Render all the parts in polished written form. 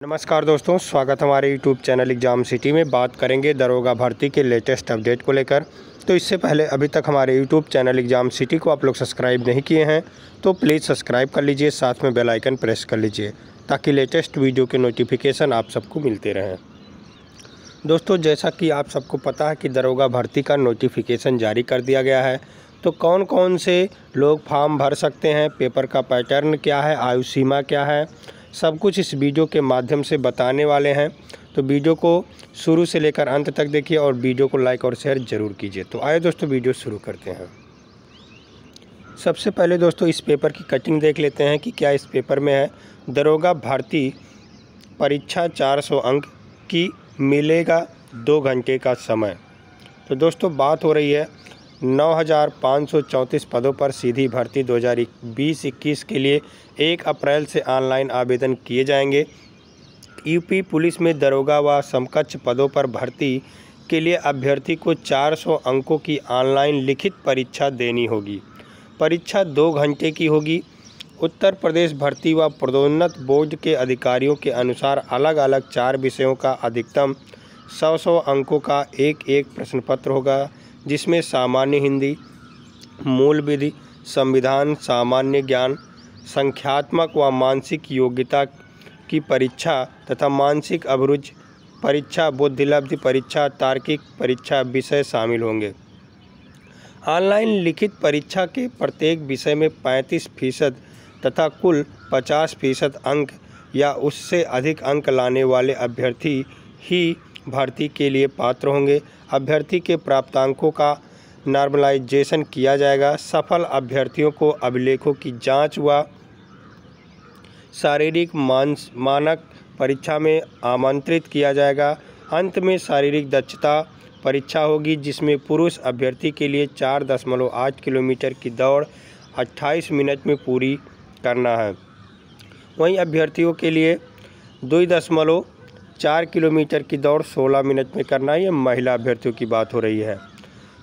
नमस्कार दोस्तों, स्वागत हमारे यूट्यूब चैनल एग्ज़ाम सिटी में। बात करेंगे दरोगा भर्ती के लेटेस्ट अपडेट को लेकर। तो इससे पहले अभी तक हमारे यूट्यूब चैनल एग्ज़ाम सिटी को आप लोग सब्सक्राइब नहीं किए हैं तो प्लीज़ सब्सक्राइब कर लीजिए, साथ में बेल आइकन प्रेस कर लीजिए ताकि लेटेस्ट वीडियो के नोटिफिकेशन आप सबको मिलते रहें। दोस्तों, जैसा कि आप सबको पता है कि दरोगा भर्ती का नोटिफिकेशन जारी कर दिया गया है। तो कौन कौन से लोग फॉर्म भर सकते हैं, पेपर का पैटर्न क्या है, आयु सीमा क्या है, सब कुछ इस वीडियो के माध्यम से बताने वाले हैं। तो वीडियो को शुरू से लेकर अंत तक देखिए और वीडियो को लाइक और शेयर ज़रूर कीजिए। तो आइए दोस्तों, वीडियो शुरू करते हैं। सबसे पहले दोस्तों इस पेपर की कटिंग देख लेते हैं कि क्या इस पेपर में है। दरोगा भर्ती परीक्षा 400 अंक की, मिलेगा 2 घंटे का समय। तो दोस्तों बात हो रही है 9,534 पदों पर सीधी भर्ती 2020-21 के लिए 1 अप्रैल से ऑनलाइन आवेदन किए जाएंगे। यूपी पुलिस में दरोगा व समकक्ष पदों पर भर्ती के लिए अभ्यर्थी को 400 अंकों की ऑनलाइन लिखित परीक्षा देनी होगी। परीक्षा 2 घंटे की होगी। उत्तर प्रदेश भर्ती व पदोन्नत बोर्ड के अधिकारियों के अनुसार अलग अलग 4 विषयों का अधिकतम 100 अंकों का एक प्रश्न पत्र होगा, जिसमें सामान्य हिंदी, मूल विधि, संविधान, सामान्य ज्ञान, संख्यात्मक व मानसिक योग्यता की परीक्षा तथा मानसिक अभिरुचि परीक्षा, बुद्धिलब्धि परीक्षा, तार्किक परीक्षा विषय शामिल होंगे। ऑनलाइन लिखित परीक्षा के प्रत्येक विषय में 35% तथा कुल 50% अंक या उससे अधिक अंक लाने वाले अभ्यर्थी ही भर्ती के लिए पात्र होंगे। अभ्यर्थी के प्राप्तांकों का नॉर्मलाइजेशन किया जाएगा। सफल अभ्यर्थियों को अभिलेखों की जांच व शारीरिक मानक परीक्षा में आमंत्रित किया जाएगा। अंत में शारीरिक दक्षता परीक्षा होगी, जिसमें पुरुष अभ्यर्थी के लिए 4.8 किलोमीटर की दौड़ 28 मिनट में पूरी करना है। वहीं अभ्यर्थियों के लिए 2.4 किलोमीटर की दौड़ 16 मिनट में करना है। ये महिला अभ्यर्थियों की बात हो रही है।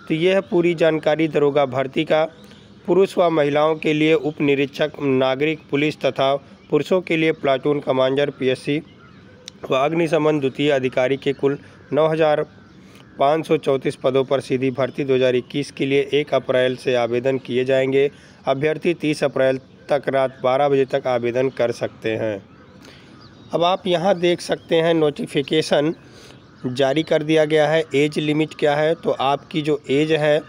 तो यह है पूरी जानकारी दरोगा भर्ती का। पुरुष व महिलाओं के लिए उप निरीक्षक, नागरिक पुलिस तथा पुरुषों के लिए प्लाटून कमांडर, पीएससी व अग्निशमन द्वितीय अधिकारी के कुल 9,534 पदों पर सीधी भर्ती 2021 के लिए 1 अप्रैल से आवेदन किए जाएंगे। अभ्यर्थी 30 अप्रैल तक रात 12 बजे तक आवेदन कर सकते हैं। अब आप यहाँ देख सकते हैं नोटिफिकेशन जारी कर दिया गया है। एज लिमिट क्या है, तो आपकी जो एज है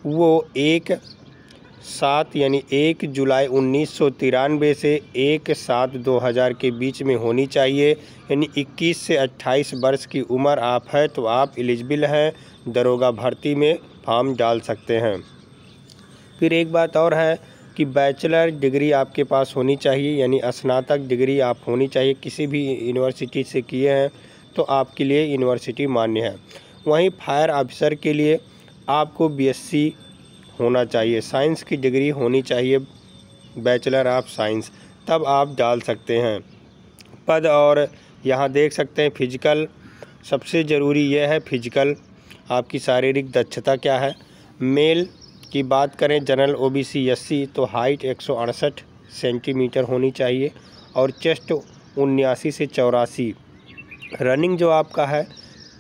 वो 1/7 यानी 1 जुलाई 1993 से 1/7/2000 के बीच में होनी चाहिए। यानी 21 से 28 वर्ष की उम्र आप है तो आप एलिजिबल हैं, दरोगा भर्ती में फॉर्म डाल सकते हैं। फिर एक बात और है कि बैचलर डिग्री आपके पास होनी चाहिए, यानी स्नातक डिग्री आप होनी चाहिए, किसी भी यूनिवर्सिटी से किए हैं तो आपके लिए यूनिवर्सिटी मान्य है। वहीं फायर ऑफिसर के लिए आपको बीएससी होना चाहिए, साइंस की डिग्री होनी चाहिए, बैचलर ऑफ साइंस, तब आप डाल सकते हैं पद। और यहाँ देख सकते हैं फिजिकल, सबसे ज़रूरी यह है फिजिकल, आपकी शारीरिक दक्षता क्या है। मेल की बात करें जनरल ओबीसी एससी तो हाइट 168 सेंटीमीटर होनी चाहिए और चेस्ट 79 से 84। रनिंग जो आपका है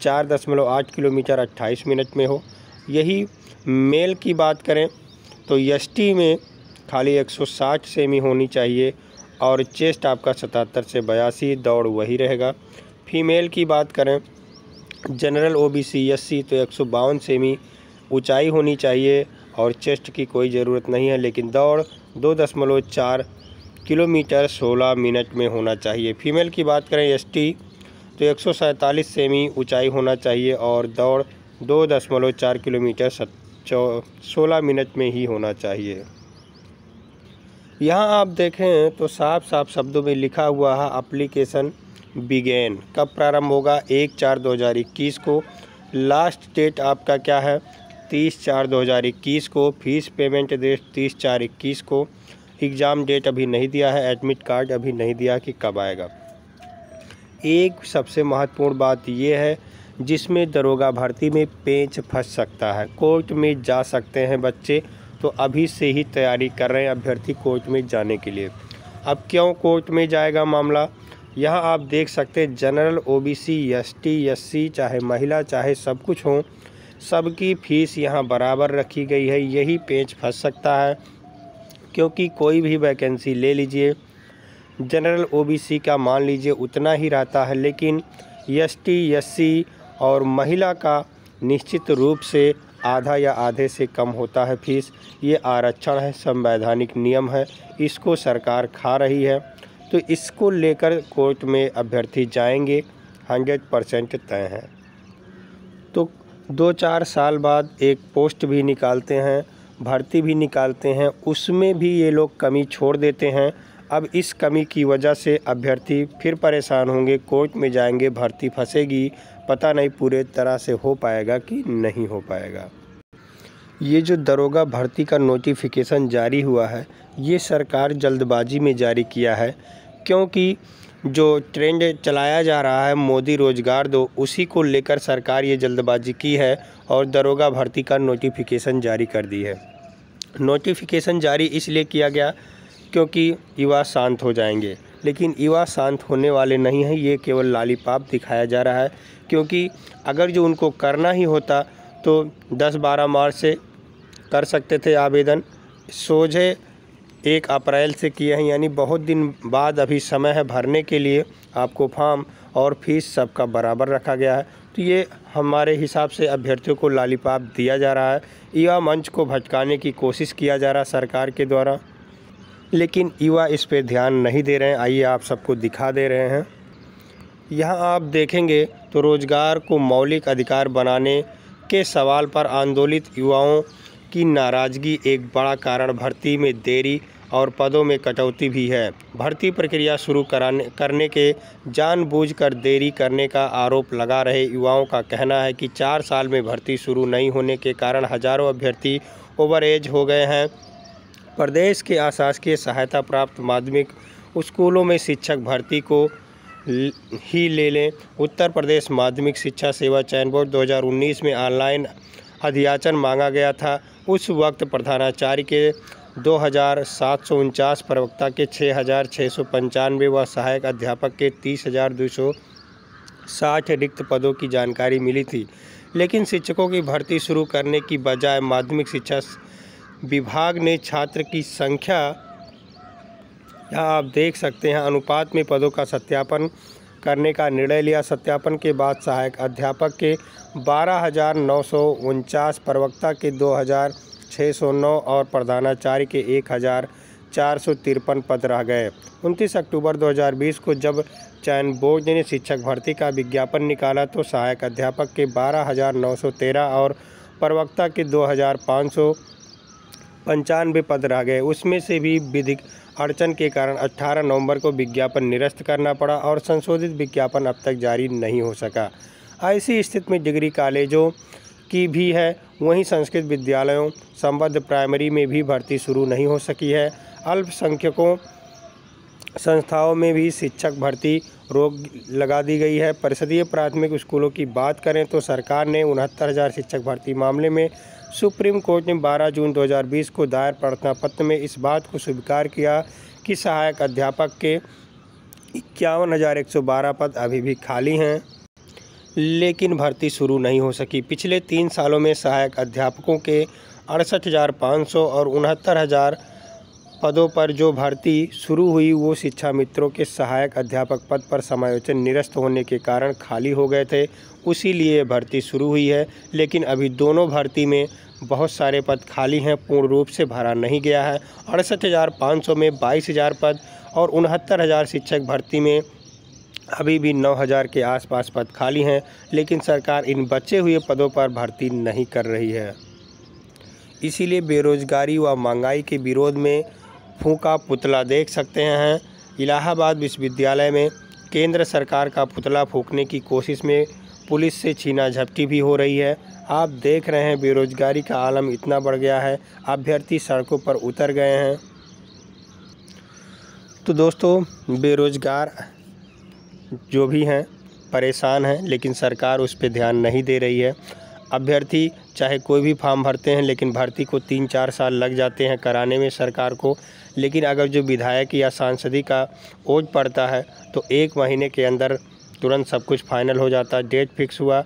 4.8 किलोमीटर 28 मिनट में हो। यही मेल की बात करें तो एसटी में खाली 160 सेमी होनी चाहिए और चेस्ट आपका 77 से 82, दौड़ वही रहेगा। फीमेल की बात करें जनरल ओबीसी एससी तो 152 सेमी ऊंचाई होनी चाहिए और चेस्ट की कोई ज़रूरत नहीं है, लेकिन दौड़ 2.4 किलोमीटर 16 मिनट में होना चाहिए। फीमेल की बात करें एसटी तो 147 सेमी ऊंचाई होना चाहिए और दौड़ 2.4 किलोमीटर 16 मिनट में ही होना चाहिए। यहाँ आप देखें तो साफ साफ शब्दों में लिखा हुआ है एप्लीकेशन बिगेन कब प्रारंभ होगा, 1/4/2021 को। लास्ट डेट आपका क्या है, 30/4/2021 को। फीस पेमेंट डेट 30/4/21 को। एग्ज़ाम डेट अभी नहीं दिया है, एडमिट कार्ड अभी नहीं दिया कि कब आएगा। एक सबसे महत्वपूर्ण बात यह है जिसमें दरोगा भर्ती में पेंच फंस सकता है, कोर्ट में जा सकते हैं बच्चे, तो अभी से ही तैयारी कर रहे हैं अभ्यर्थी कोर्ट में जाने के लिए। अब क्यों कोर्ट में जाएगा मामला, यहाँ आप देख सकते हैं जनरल, ओबीसी, एसटी, एससी, चाहे महिला चाहे सब कुछ हो, सबकी फ़ीस यहाँ बराबर रखी गई है। यही पेंच फंस सकता है, क्योंकि कोई भी वैकेंसी ले लीजिए, जनरल ओबीसी का मान लीजिए उतना ही रहता है, लेकिन एसटी, एससी और महिला का निश्चित रूप से आधा या आधे से कम होता है फीस। ये आरक्षण है, संवैधानिक नियम है, इसको सरकार खा रही है। तो इसको लेकर कोर्ट में अभ्यर्थी जाएंगे, 100% तय है। तो 2-4 साल बाद एक पोस्ट भी निकालते हैं, भर्ती भी निकालते हैं, उसमें भी ये लोग कमी छोड़ देते हैं। अब इस कमी की वजह से अभ्यर्थी फिर परेशान होंगे, कोर्ट में जाएंगे, भर्ती फंसेगी, पता नहीं पूरे तरह से हो पाएगा कि नहीं हो पाएगा। ये जो दरोगा भर्ती का नोटिफिकेशन जारी हुआ है, ये सरकार जल्दबाजी में जारी किया है, क्योंकि जो ट्रेंड चलाया जा रहा है मोदी रोजगार दो, उसी को लेकर सरकार ये जल्दबाजी की है और दरोगा भर्ती का नोटिफिकेशन जारी कर दी है। नोटिफिकेशन जारी इसलिए किया गया क्योंकि युवा शांत हो जाएंगे, लेकिन युवा शांत होने वाले नहीं हैं। ये केवल लॉलीपॉप दिखाया जा रहा है, क्योंकि अगर जो उनको करना ही होता तो 10-12 मार्च से कर सकते थे आवेदन, सोझे 1 अप्रैल से किए हैं, यानी बहुत दिन बाद अभी समय है भरने के लिए आपको फॉर्म, और फीस सबका बराबर रखा गया है। तो ये हमारे हिसाब से अभ्यर्थियों को लॉलीपॉप दिया जा रहा है, युवा मंच को भटकाने की कोशिश किया जा रहा है सरकार के द्वारा, लेकिन युवा इस पे ध्यान नहीं दे रहे हैं। आइए आप सबको दिखा दे रहे हैं। यहाँ आप देखेंगे तो रोजगार को मौलिक अधिकार बनाने के सवाल पर आंदोलित युवाओं की नाराज़गी एक बड़ा कारण भर्ती में देरी और पदों में कटौती भी है। भर्ती प्रक्रिया शुरू करने के जानबूझकर देरी करने का आरोप लगा रहे युवाओं का कहना है कि 4 साल में भर्ती शुरू नहीं होने के कारण हजारों अभ्यर्थी ओवर एज हो गए हैं। प्रदेश के अशासकीय सहायता प्राप्त माध्यमिक स्कूलों में शिक्षक भर्ती को ही ले लें। उत्तर प्रदेश माध्यमिक शिक्षा सेवा चयन बोर्ड 2019 में ऑनलाइन अध्याचन मांगा गया था। उस वक्त प्रधानाचार्य के 2749, प्रवक्ता के 6695 व सहायक अध्यापक के 30,260 रिक्त पदों की जानकारी मिली थी, लेकिन शिक्षकों की भर्ती शुरू करने की बजाय माध्यमिक शिक्षा विभाग ने छात्र की संख्या, यहाँ आप देख सकते हैं, अनुपात में पदों का सत्यापन करने का निर्णय लिया। सत्यापन के बाद सहायक अध्यापक के 12,949, प्रवक्ता के 2,609 और प्रधानाचार्य के 1,453 पद रह गए। 29 अक्टूबर 2020 को जब चयन बोर्ड ने शिक्षक भर्ती का विज्ञापन निकाला तो सहायक अध्यापक के 12,913 और प्रवक्ता के 2,595 पद रह गए। उसमें से भी विधिक अड़चन के कारण 18 नवंबर को विज्ञापन निरस्त करना पड़ा और संशोधित विज्ञापन अब तक जारी नहीं हो सका। ऐसी स्थिति में डिग्री कॉलेजों की भी है, वहीं संस्कृत विद्यालयों संबद्ध प्राइमरी में भी भर्ती शुरू नहीं हो सकी है। अल्पसंख्यकों संस्थाओं में भी शिक्षक भर्ती रोक लगा दी गई है। परिषदीय प्राथमिक स्कूलों की बात करें तो सरकार ने 69,000 शिक्षक भर्ती मामले में सुप्रीम कोर्ट ने 12 जून 2020 को दायर प्रार्थना पत्र में इस बात को स्वीकार किया कि सहायक अध्यापक के 51,112 पद अभी भी खाली हैं, लेकिन भर्ती शुरू नहीं हो सकी। पिछले 3 सालों में सहायक अध्यापकों के 68,500 और 69,000 पदों पर जो भर्ती शुरू हुई वो शिक्षा मित्रों के सहायक अध्यापक पद पर समायोजन निरस्त होने के कारण खाली हो गए थे, उसी लिए भर्ती शुरू हुई है। लेकिन अभी दोनों भर्ती में बहुत सारे पद खाली हैं, पूर्ण रूप से भरा नहीं गया है। 68,500 में 22,000 पद और 69,000 शिक्षक भर्ती में अभी भी 9,000 के आसपास पद खाली हैं, लेकिन सरकार इन बचे हुए पदों पर भर्ती नहीं कर रही है। इसीलिए बेरोजगारी व महंगाई के विरोध में फूंका पुतला देख सकते हैं। इलाहाबाद विश्वविद्यालय में केंद्र सरकार का पुतला फूंकने की कोशिश में पुलिस से छीना झपटी भी हो रही है। आप देख रहे हैं बेरोजगारी का आलम इतना बढ़ गया है, अभ्यर्थी सड़कों पर उतर गए हैं। तो दोस्तों, बेरोजगार जो भी हैं परेशान हैं, लेकिन सरकार उस पर ध्यान नहीं दे रही है। अभ्यर्थी चाहे कोई भी फॉर्म भरते हैं, लेकिन भर्ती को 3-4 साल लग जाते हैं कराने में सरकार को। लेकिन अगर जो विधायक या सांसदी का ओज पड़ता है तो 1 महीने के अंदर तुरंत सब कुछ फाइनल हो जाता है। डेट फिक्स हुआ,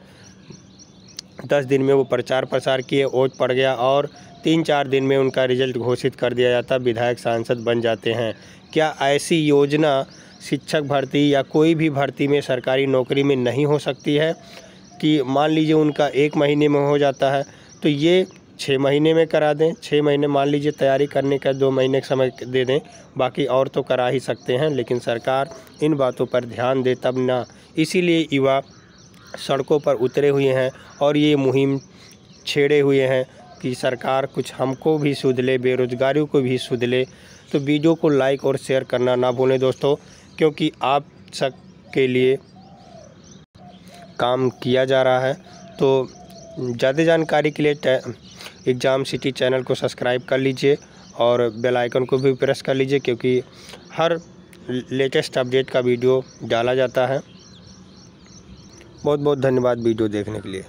10 दिन में वो प्रचार प्रसार किए, ओज पड़ गया और 3-4 दिन में उनका रिजल्ट घोषित कर दिया जाता, विधायक सांसद बन जाते हैं। क्या ऐसी योजना शिक्षक भर्ती या कोई भी भर्ती में, सरकारी नौकरी में नहीं हो सकती है कि मान लीजिए उनका 1 महीने में हो जाता है तो ये 6 महीने में करा दें? 6 महीने मान लीजिए तैयारी करने का 2 महीने का समय दे दें, बाकी और तो करा ही सकते हैं। लेकिन सरकार इन बातों पर ध्यान दे तब ना, इसीलिए युवा सड़कों पर उतरे हुए हैं और ये मुहिम छेड़े हुए हैं कि सरकार कुछ हमको भी सुध ले, बेरोजगारियों को भी सुध ले। तो वीडियो को लाइक और शेयर करना ना भूलें दोस्तों, क्योंकि आप सब के लिए काम किया जा रहा है। तो ज़्यादा जानकारी के लिए एग्ज़ाम सिटी चैनल को सब्सक्राइब कर लीजिए और बेल आइकन को भी प्रेस कर लीजिए, क्योंकि हर लेटेस्ट अपडेट का वीडियो डाला जाता है। बहुत बहुत धन्यवाद वीडियो देखने के लिए।